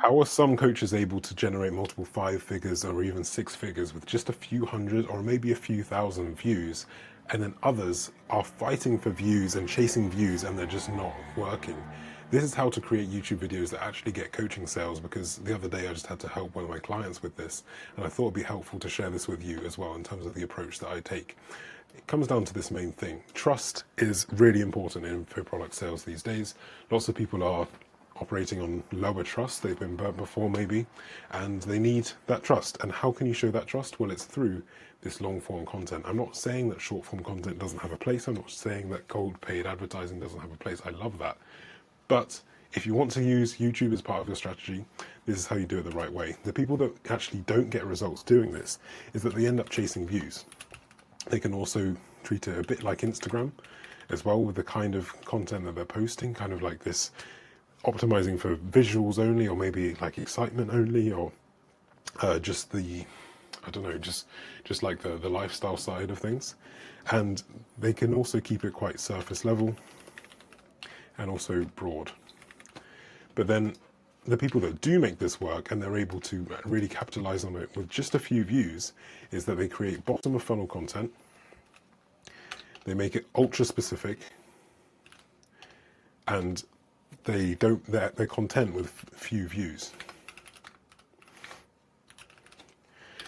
How are some coaches able to generate multiple 5 figures or even 6 figures with just a few hundred or maybe a few thousand views, and then others are fighting for views and chasing views and they're just not working? This is how to create YouTube videos that actually get coaching sales, because the other day I just had to help one of my clients with this, and I thought it'd be helpful to share this with you as well in terms of the approach that I take. It comes down to this main thing. Trust is really important in info product sales these days. Lots of people are operating on lower trust. They've been burnt before maybe, and they need that trust. And how can you show that trust? Well, it's through this long form content. I'm not saying that short form content doesn't have a place. I'm not saying that cold paid advertising doesn't have a place. I love that. But if you want to use YouTube as part of your strategy, this is how you do it the right way. The people that actually don't get results doing this is that they end up chasing views. They can also treat it a bit like Instagram as well, with the kind of content that they're posting, kind of like this optimizing for visuals only, or maybe like excitement only, or just the, I don't know, just like the lifestyle side of things. And they can also keep it quite surface level and also broad. But then the people that do make this work and they're able to really capitalize on it with just a few views is that they create bottom of funnel content. They make it ultra specific, and they're content with few views.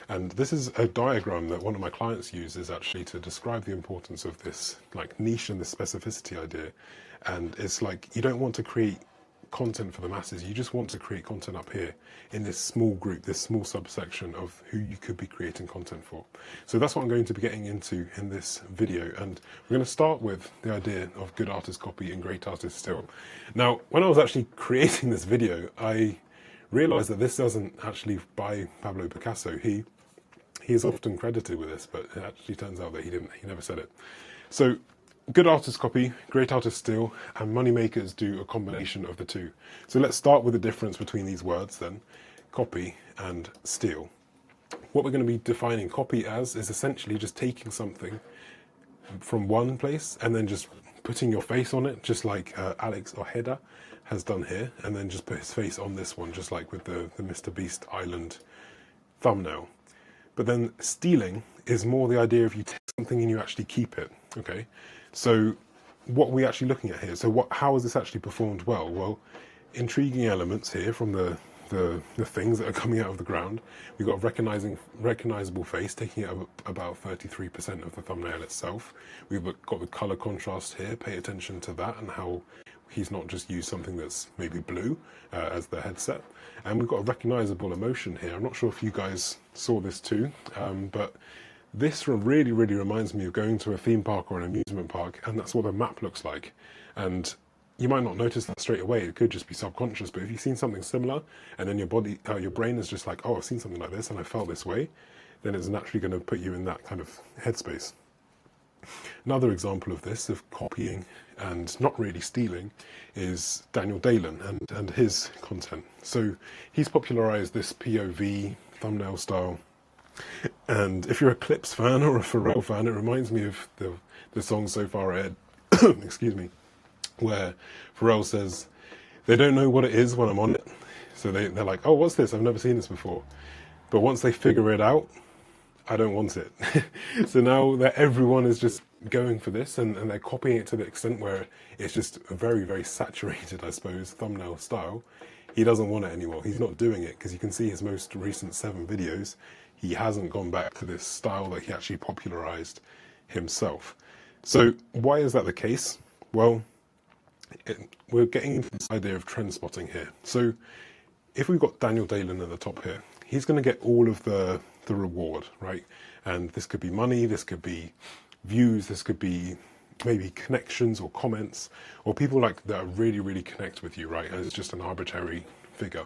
And this is a diagram that one of my clients uses actually to describe the importance of this like niche and the specificity idea. And it's like, you don't want to create content for the masses. You just want to create content up here in this small group, this small subsection of who you could be creating content for. So that's what I'm going to be getting into in this video. And we're going to start with the idea of good artist copy and great artist still. Now, when I was actually creating this video, I realized that this doesn't actually by Pablo Picasso. He is often credited with this, but it actually turns out that he never said it. So good artist copy, great artist steal, and money makers do a combination of the two. So let's start with the difference between these words then, copy and steal. What we're going to be defining copy as is essentially just taking something from one place and then just putting your face on it, just like Alex Ojeda has done here, and then just put his face on this one, just like with the Mr. Beast Island thumbnail. But then stealing is more the idea of you take something and you actually keep it, okay? So what are we actually looking at here? So how has this actually performed well? Well, intriguing elements here from the things that are coming out of the ground. We've got a recognizable face, taking up about 33% of the thumbnail itself. We've got the color contrast here. Pay attention to that and how he's not just used something that's maybe blue as the headset. And we've got a recognizable emotion here. I'm not sure if you guys saw this too, but this really reminds me of going to a theme park or an amusement park, and that's what the map looks like. And you might not notice that straight away. It could just be subconscious, but if you've seen something similar and then your brain is just like, oh, I've seen something like this and I felt this way, then it's naturally going to put you in that kind of headspace. Another example of this, of copying and not really stealing, is Daniel Dalen and his content. So he's popularized this POV thumbnail style. And if you're a Clips fan or a Pharrell fan, it reminds me of the song So Far Ahead, excuse me, where Pharrell says, they don't know what it is when I'm on it. So they're like, oh, what's this? I've never seen this before. But once they figure it out, I don't want it. So now that everyone is just going for this and they're copying it to the extent where it's just a very saturated, I suppose, thumbnail style. He doesn't want it anymore. He's not doing it because you can see his most recent 7 videos. He hasn't gone back to this style that he actually popularized himself. So why is that the case? Well, we're getting into this idea of trend spotting here. So if we've got Daniel Dalen at the top here, he's going to get all of the reward, right? And this could be money, this could be views, this could be maybe connections or comments, or people like that really connect with you, right? And it's just an arbitrary figure.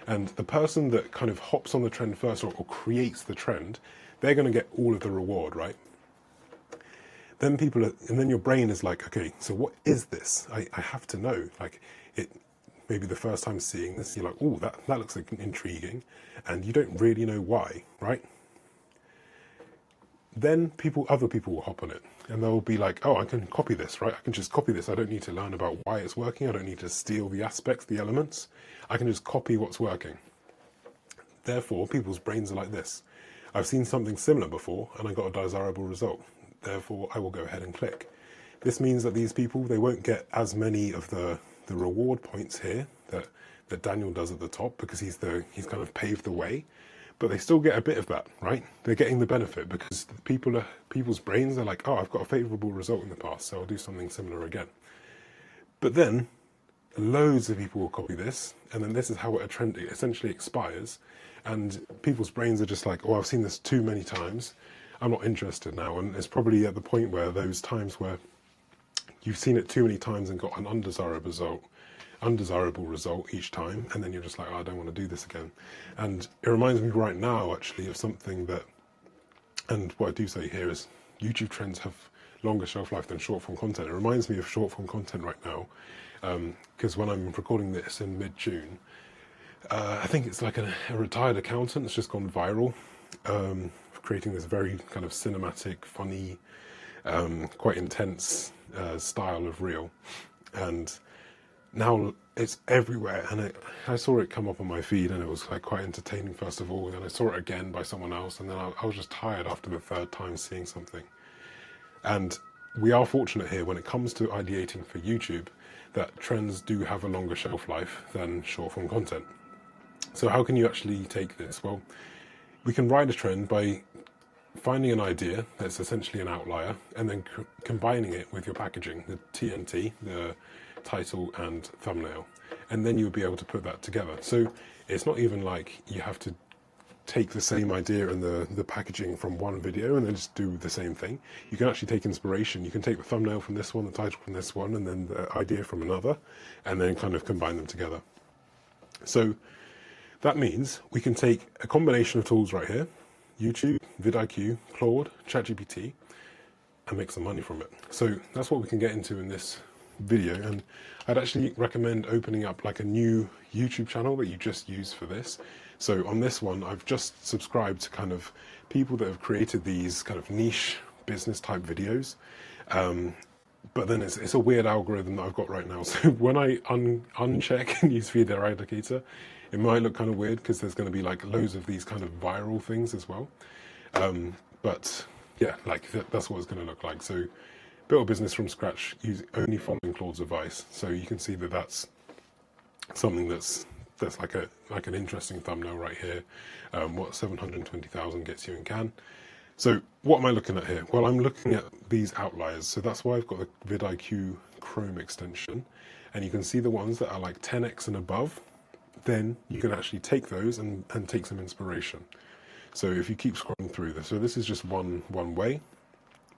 And the person that kind of hops on the trend first or creates the trend, they're going to get all of the reward, right? Then and then your brain is like, okay, so what is this? I have to know. Like, it maybe the first time seeing this, you're like, oh, that looks like intriguing, and you don't really know why, right? then other people will hop on it, and they'll be like, oh, I can copy this, right? I can just copy this. I don't need to learn about why it's working. I don't need to steal the aspects, the elements. I can just copy what's working. Therefore, people's brains are like this. I've seen something similar before and I got a desirable result. Therefore, I will go ahead and click. This means that these people, they won't get as many of the reward points here that Daniel does at the top, because he's kind of paved the way, but they still get a bit of that, right? They're getting the benefit because people's brains are like, oh, I've got a favorable result in the past, so I'll do something similar again. But then loads of people will copy this, and then this is how a trend essentially expires, and people's brains are just like, oh, I've seen this too many times, I'm not interested now. And it's probably at the point where those times where you've seen it too many times and got an undesirable result each time, and then you're just like, oh, I don't want to do this again. And it reminds me right now actually of something that, and what I do say here is YouTube trends have longer shelf life than short form content. It reminds me of short form content right now, because when I'm recording this in mid-June, I think it's like a retired accountant that's just gone viral, creating this very kind of cinematic, funny, quite intense style of reel. And now it's everywhere, and I saw it come up on my feed, and it was like quite entertaining first of all, and then I saw it again by someone else, and then I was just tired after the third time seeing something. And we are fortunate here when it comes to ideating for YouTube that trends do have a longer shelf life than short form content. So how can you actually take this? Well, we can ride a trend by finding an idea that's essentially an outlier, and then combining it with your packaging, the TNT, the title and thumbnail, and then you'll be able to put that together. So it's not even like you have to take the same idea and the packaging from one video and then just do the same thing. You can actually take inspiration. You can take the thumbnail from this one, the title from this one, and then the idea from another, and then kind of combine them together. So that means we can take a combination of tools right here, YouTube, vidIQ, Claude, ChatGPT, and make some money from it. So that's what we can get into in this video, and I'd actually recommend opening up like a new YouTube channel that you just use for this. So on this one, I've just subscribed to kind of people that have created these kind of niche business type videos, but then it's a weird algorithm that I've got right now. So when I uncheck newsfeed eradicator, it might look kind of weird because there's going to be like loads of these kind of viral things as well. But yeah, like that's what it's going to look like. So built a business from scratch, only following Claude's advice. So you can see that that's something that's like an interesting thumbnail right here. What 720,000 gets you in Cannes. So what am I looking at here? Well, I'm looking at these outliers. So that's why I've got the vidIQ Chrome extension, and you can see the ones that are like 10x and above. Then you can actually take those and take some inspiration. So if you keep scrolling through this, so this is just one way.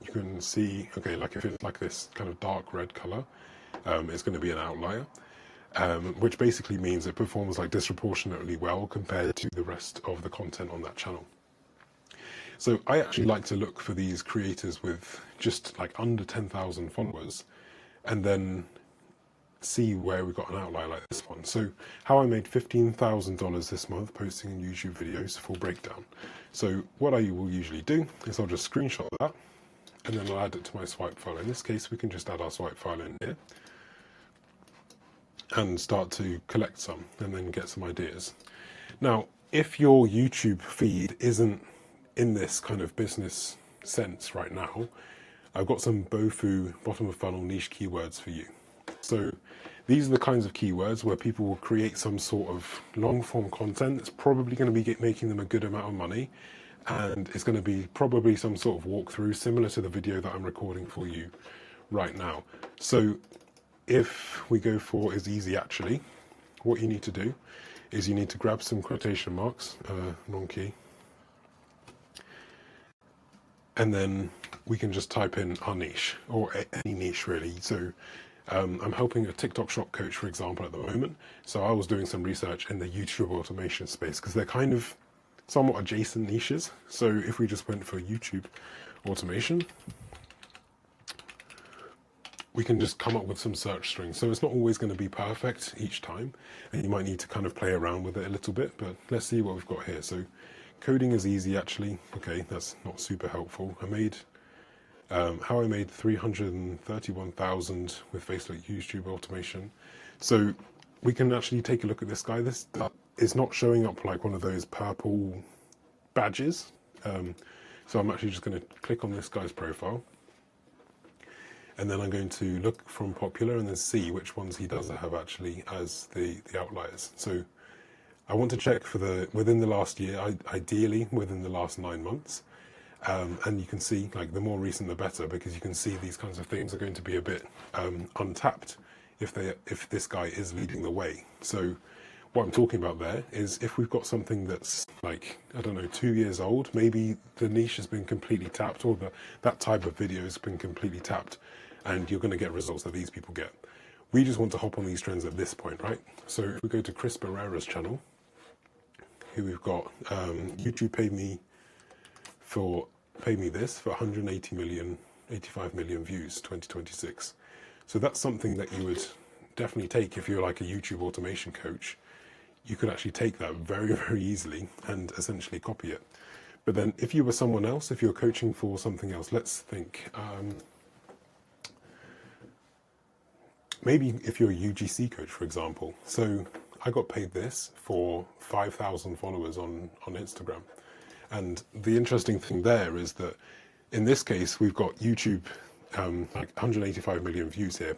You can see, okay, like if it's like this kind of dark red color, it's going to be an outlier, which basically means it performs like disproportionately well compared to the rest of the content on that channel. So I actually like to look for these creators with just like under 10,000 followers, and then see where we got an outlier like this one. So how I made $15,000 this month posting YouTube videos, full breakdown. So what I will usually do is I'll just screenshot that, and then I'll add it to my swipe file. In this case, we can just add our swipe file in here and start to collect some and then get some ideas. Now, if your YouTube feed isn't in this kind of business sense right now, I've got some BOFU bottom of funnel niche keywords for you. So these are the kinds of keywords where people will create some sort of long form content that's probably going to be making them a good amount of money, and it's going to be probably some sort of walkthrough similar to the video that I'm recording for you right now. So if we go for is easy actually, what you need to do is you need to grab some quotation marks, non-key, and then we can just type in our niche, or any niche really. So I'm helping a TikTok shop coach, for example, at the moment. So I was doing some research in the YouTube automation space because they're kind of somewhat adjacent niches. So if we just went for YouTube automation, we can just come up with some search strings. So it's not always going to be perfect each time, and you might need to kind of play around with it a little bit, but let's see what we've got here. So Coding is easy actually. Okay, that's not super helpful. I made how I made 331,000 with Facebook YouTube automation. So we can actually take a look at this guy. This is not showing up like one of those purple badges. So I'm actually just going to click on this guy's profile. And then I'm going to look from popular and then see which ones he does have actually as the outliers. So I want to check for within the last year, ideally within the last 9 months. And you can see, like, the more recent the better, because you can see these kinds of things are going to be a bit untapped if this guy is leading the way. So what I'm talking about there is if we've got something that's like, I don't know, 2 years old, maybe the niche has been completely tapped, or that type of video has been completely tapped, and you're going to get results that these people get. We just want to hop on these trends at this point, right? So if we go to Chris Barrera's channel, here we've got YouTube paid me this for 180 million, 85 million views, 2026. So that's something that you would definitely take if you're like a YouTube automation coach. You could actually take that very, very easily and essentially copy it. But then if you were someone else, if you're coaching for something else, let's think, maybe if you're a UGC coach, for example. So I got paid this for 5,000 followers on Instagram. And the interesting thing there is that in this case, we've got YouTube, like 185 million views here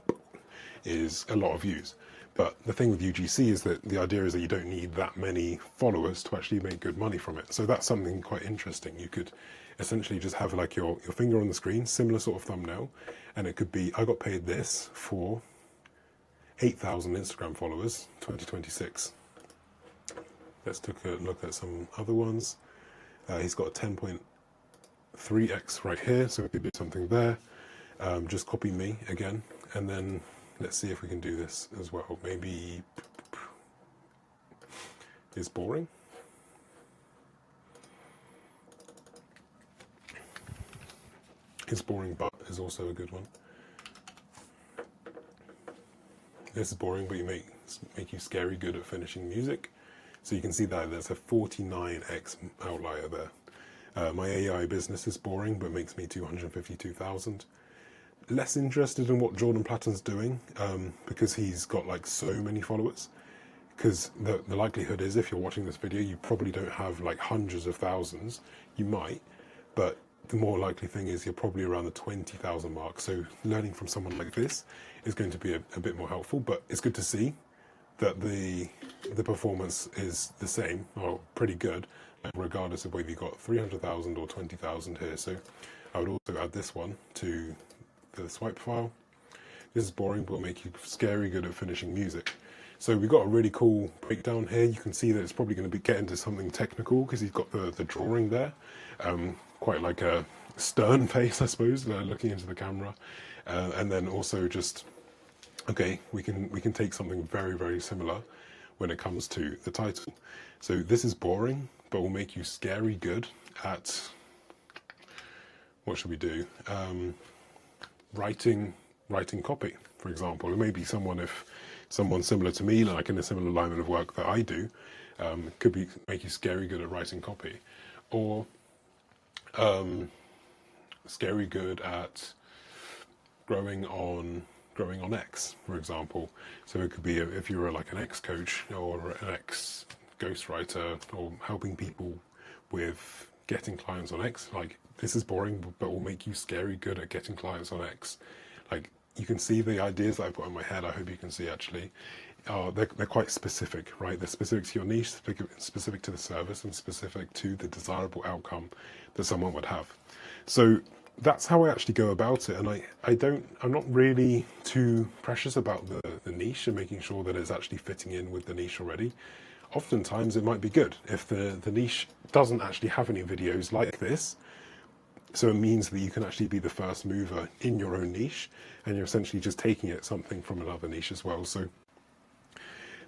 is a lot of views. But the thing with UGC is that the idea is that you don't need that many followers to actually make good money from it. So that's something quite interesting. You could essentially just have like your finger on the screen, similar sort of thumbnail, and it could be, I got paid this for 8,000 Instagram followers, 2026. Let's take a look at some other ones. He's got a 10.3x right here, so we could do something there. Just copy me again, and then let's see if we can do this as well. Maybe it's boring. It's boring, but is also a good one. This is boring, but you make you scary good at finishing music. So you can see that there's a 49x outlier there. My AI business is boring, but makes me 252,000. Less interested in what Jordan Platton's doing, because he's got like so many followers. Because the likelihood is, if you're watching this video, you probably don't have like hundreds of thousands. You might, but the more likely thing is you're probably around the 20,000 mark. So learning from someone like this is going to be a bit more helpful, but it's good to see that the performance is the same, or pretty good, regardless of whether you got 300,000 or 20,000 here. So I would also add this one to the swipe file. This is boring, but will make you scary good at finishing music. So we've got a really cool breakdown here. You can see that it's probably going to get into something technical because he's got the drawing there. Quite like a stern face, I suppose, looking into the camera. And then also just, okay, we can take something very, very similar when it comes to the title. So this is boring, but will make you scary good at, what should we do? Writing copy, for example. Or maybe someone similar to me, like in a similar line of work that I do, could make you scary good at writing copy, or scary good at growing on X, for example. So it could be if you're like an X coach or an X ghostwriter, or helping people with getting clients on X. Like, this is boring, but will make you scary good at getting clients on X. Like, you can see the ideas that I've got in my head. I hope you can see actually. They're quite specific, right? They're specific to your niche, specific to the service, and specific to the desirable outcome that someone would have. So that's how I actually go about it. And I'm not really too precious about the niche and making sure that it's actually fitting in with the niche already. Oftentimes it might be good if the niche doesn't actually have any videos like this. So it means that you can actually be the first mover in your own niche, and you're essentially just taking something from another niche as well. So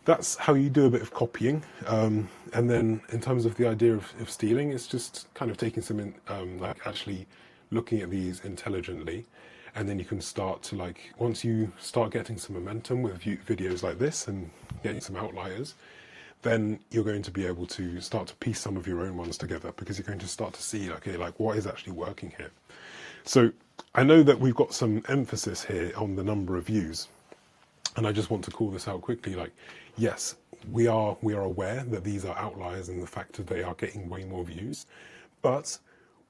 that's how you do a bit of copying. And then in terms of the idea of stealing, it's just kind of taking some, like actually looking at these intelligently. And then you can start to, like, once you start getting some momentum with videos like this and getting some outliers, then you're going to be able to start to piece some of your own ones together, because you're going to start to see, okay, like what is actually working here. So I know that we've got some emphasis here on the number of views, and I just want to call this out quickly. Like, yes, we are aware that these are outliers in the fact that they are getting way more views, but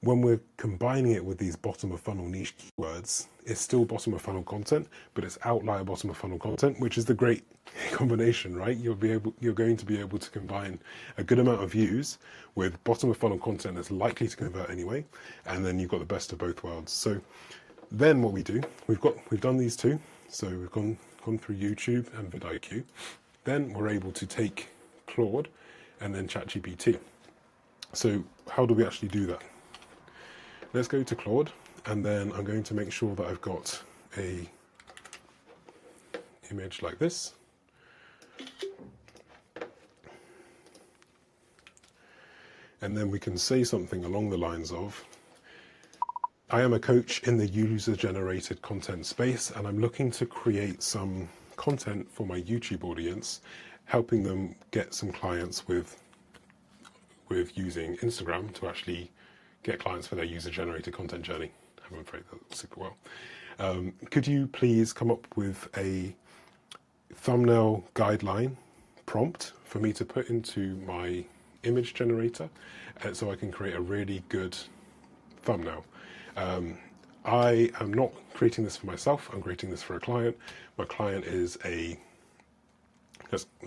when we're combining it with these bottom of funnel niche keywords, it's still bottom of funnel content, but it's outlier bottom of funnel content, which is the great combination, right? You're going to be able to combine a good amount of views with bottom of funnel content that's likely to convert anyway, and then you've got the best of both worlds. So then what we do, we've done these two. So we've gone through YouTube and vidIQ. Then we're able to take Claude and then ChatGPT. So how do we actually do that? Let's go to Claude, and then I'm going to make sure that I've got a image like this. And then we can say something along the lines of, I am a coach in the user-generated content space, and I'm looking to create some content for my YouTube audience, helping them get some clients with using Instagram to actually get clients for their user-generated content journey. I haven't phrased that super well. Could you please come up with a thumbnail guideline prompt for me to put into my image generator, so I can create a really good thumbnail? I am not creating this for myself, I'm creating this for a client. My client is a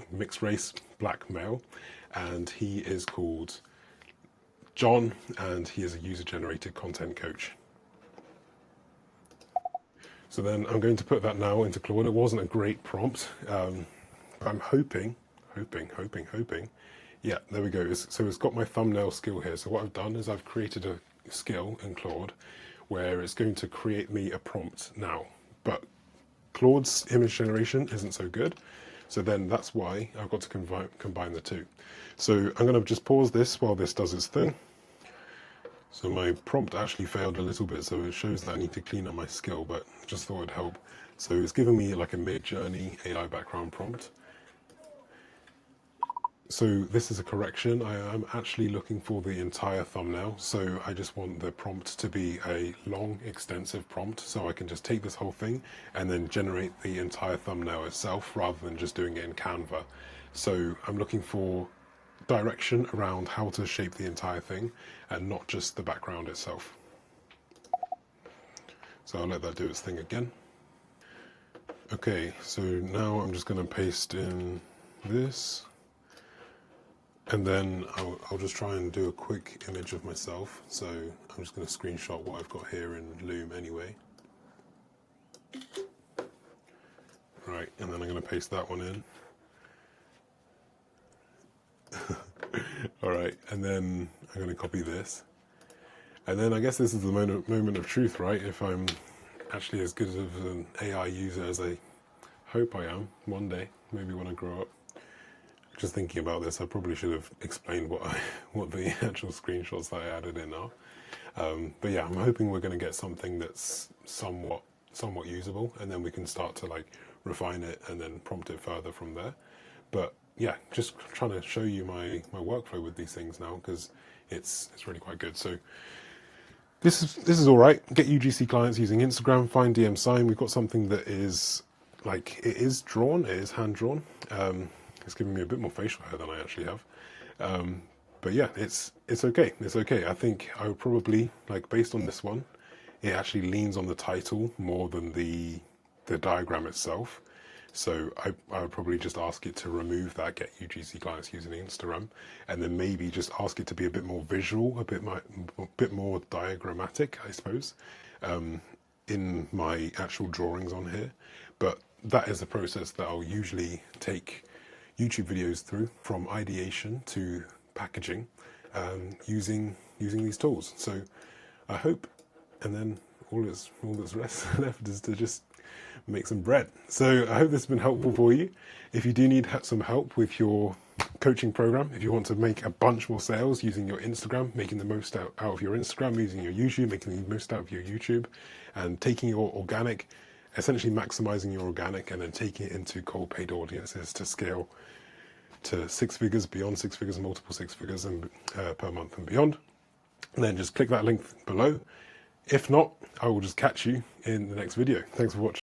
mixed race black male, and he is called John, and he is a user-generated content coach. So then I'm going to put that now into Claude. It wasn't a great prompt. I'm hoping. Yeah, there we go. So it's got my thumbnail skill here. So what I've done is I've created a skill in Claude where it's going to create me a prompt now. But Claude's image generation isn't so good. So then that's why I've got to combine the two. So I'm going to just pause this while this does its thing. So my prompt actually failed a little bit, so it shows that I need to clean up my skill, but just thought it'd help. So it's giving me like a mid-journey AI background prompt. So this is a correction. I am actually looking for the entire thumbnail. So I just want the prompt to be a long, extensive prompt. So I can just take this whole thing and then generate the entire thumbnail itself rather than just doing it in Canva. So I'm looking for direction around how to shape the entire thing and not just the background itself. So I'll let that do its thing again. Okay, so now I'm just going to paste in this. And then I'll just try and do a quick image of myself. So I'm just going to screenshot what I've got here in Loom anyway. Right, and then I'm going to paste that one in. All right, and then I'm going to copy this. And then I guess this is the moment of truth, right? If I'm actually as good of an AI user as I hope I am one day, maybe when I grow up. Just thinking about this, I probably should have explained what the actual screenshots that I added in are. But yeah, I'm hoping we're going to get something that's somewhat usable, and then we can start to like refine it and then prompt it further from there. But yeah, just trying to show you my workflow with these things now, because it's really quite good. So this is all right. Get UGC clients using Instagram, find DM sign. We've got something that is like, it is drawn, it is hand drawn. It's giving me a bit more facial hair than I actually have. But yeah, it's okay. It's okay. I think I would probably, like, based on this one, it actually leans on the title more than the diagram itself. So I would probably just ask it to remove that, get UGC clients using Instagram, and then maybe just ask it to be a bit more visual, a bit more diagrammatic, I suppose, in my actual drawings on here. But that is the process that I'll usually take YouTube videos through, from ideation to packaging, using these tools. So I hope, and then all that's left is to just make some bread. So I hope this has been helpful for you. If you do need some help with your coaching program, if you want to make a bunch more sales using your Instagram, making the most out of your Instagram, using your YouTube, making the most out of your YouTube, and taking your organic, essentially maximizing your organic and then taking it into cold paid audiences to scale to 6 figures, beyond 6 figures, multiple 6 figures and per month and beyond. And then just click that link below. If not, I will just catch you in the next video. Thanks for watching.